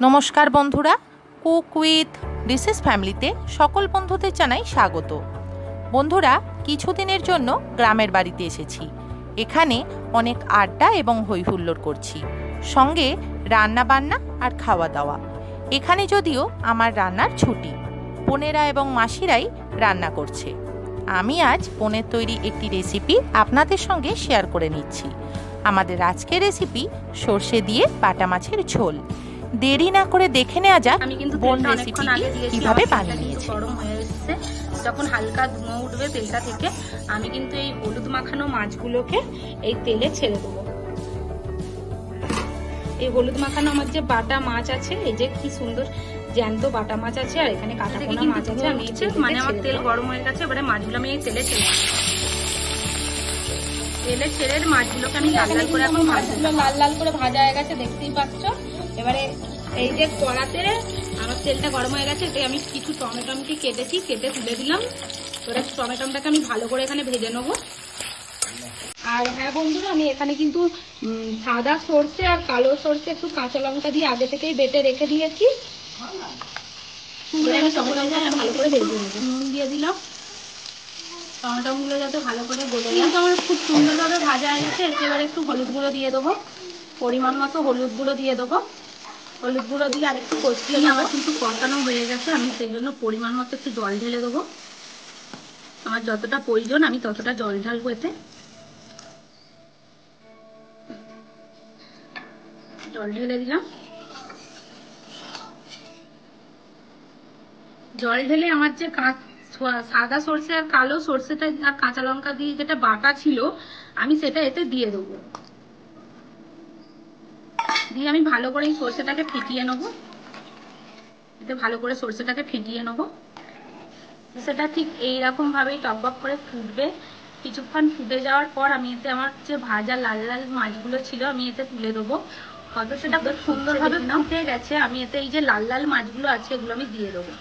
নমস্কার বন্ধুরা, cook with dishes ফ্যামিলিতে সকল বন্ধুদের জানাই স্বাগত। বন্ধুরা, কিছুদিনের জন্য গ্রামের বাড়িতে এসেছি। এখানে অনেক আড্ডা এবং হইহুল্লোড় করছি, সঙ্গে রান্না বান্না আর খাওয়া দাওয়া। এখানে যদিও আমার রান্নার ছুটি, বোনেরা এবং মাসিরাই রান্না করছে। আমি আজ বোনের তৈরি একটি রেসিপি আপনাদের সঙ্গে শেয়ার করে নিচ্ছি। আমাদের আজকের রেসিপি সর্ষে দিয়ে বাটা মাছের ঝোল। দেরি না করে দেখে নেওয়া যাক বোন রেসিপি কিভাবে বানিয়েছে। গরম হয়ে এসেছে, যখন হালকা ধোঁয়া উঠবে তেলটা থেকে আমি কিন্তু এই হলুদ মাখানো মাছগুলোকে এই তেলে ছেড়ে দেবো। এই হলুদ মাখানো আমার যে বাটা মাছ আছে, এই যে কি সুন্দর জ্যান্ত বাটা মাছ আছে, আর এখানে কাটা পোনা মাছ আছে। আমি মানে আমার তেল গরম হয়ে গেছে, এবারে মাছগুলো আমি এই তেলে ছেড়ে মাছগুলোকে আমি লাল লাল করে এখন মাছগুলো লাল লাল করে ভাজা হয়ে গেছে, দেখতেই পাচ্ছ। এবারে এই যে কড়াতে আমার তেলটা গরম হয়ে গেছে, এতে আমি কিছু টমেটো কেটে তুলে দিলাম। এবার টমেটোটাকে আমি ভালো করে এখানে ভেজে নেবো। আর হ্যাঁ বন্ধুরা, আমি এখানে কিন্তু সাদা সর্ষে আর কালো সর্ষে একটু কাঁচা লঙ্কা দিয়ে আগে থেকেই বেটে রেখে দিয়েছি। ভালো করে ভেজে নেবো। নুন দিয়ে দিলাম, টমেটোগুলো যাতে ভালো করে গলে যায়। আমার খুব সুন্দরভাবে ভাজা হয়ে গেছে। এবারে একটু হলুদ গুঁড়ো দিয়ে দেবো, পরিমাণ মতো হলুদ গুঁড়ো দিয়ে দেবো। হলুদ গুঁড়ো দিয়ে আরেকটু কষিয়ে আমার কিন্তু কষানো হয়ে গেছে। আমি সেই জন্য পরিমাণ মতো একটু জল ঢেলে দেবো। আমার যতটা প্রয়োজন আমি ততটা জল ঢালবো। এতে জল ঢেলে দিলাম। জল ঢেলে আমার যে সাদা সর্ষে আর কালো সর্ষেটা আর কাঁচা লঙ্কা দিয়ে যেটা বাটা ছিল, আমি সেটা এতে দিয়ে দেবো। দিয়ে আমি ভালো করে এই সর্ষেটাকে ফেটিয়ে নেবো। এতে ভালো করে সর্ষেটাকে ফেটিয়ে নেবো। সেটা ঠিক এইরকম ভাবেই টকবক করে ফুটবে। কিছুক্ষণ ফুটে যাওয়ার পর আমি এতে আমার যে ভাজা লাল লাল মাছগুলো ছিল আমি এতে তুলে দেবো। হয়তো সেটা খুব সুন্দরভাবে ফুটে গেছে। আমি এতে এই যে লাল লাল মাছগুলো আছে এগুলো আমি দিয়ে দেবো।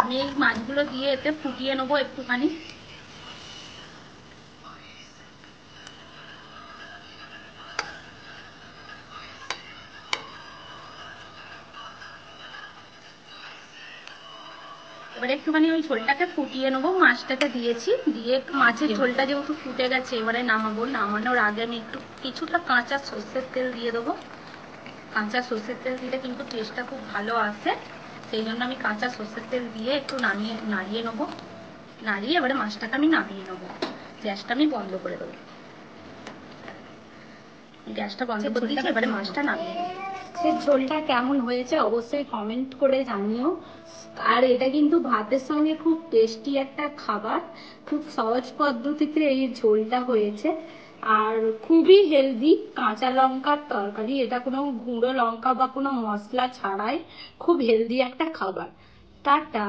আমি এই মাছগুলো দিয়ে এতে ফুটিয়ে নেবো একটুখানি। এবারে একটুখানি ওই ঝোলটাকে ফুটিয়ে নেবো। মাছটাকে দিয়েছি, দিয়ে মাছের ঝোলটা যেহেতু ফুটে গেছে এবারে নামাবো। নামানোর আগে আমি একটু কিছুটা কাঁচা সর্ষের তেল দিয়ে দেবো। কাঁচা সর্ষের তেল দিলে কিন্তু টেস্টটা খুব ভালো আসে, সেই জন্য আমি কাঁচা সর্ষের তেল দিয়ে একটু নাড়িয়ে নেবো। নাড়িয়ে এবারে মাছটাকে আমি নামিয়ে নেবো। গ্যাসটা আমি বন্ধ করে দেবো। গ্যাসটা বন্ধ করে দিয়েছি, এবারে মাছটা নামিয়ে নেবো। ঝোলটা কেমন হয়েছে অবশ্যই কমেন্ট করে জানিও। আর এটা কিন্তু ভাতের সঙ্গে খুব টেস্টি একটা খাবার। খুব সহজ পদ্ধতিতে এই ঝোলটা হয়েছে, আর খুবই হেলদি। কাঁচা লঙ্কার তরকারি, এটা কোনো গুঁড়ো লঙ্কা বা কোনো মশলা ছাড়াই খুব হেলদি একটা খাবার। টাটা।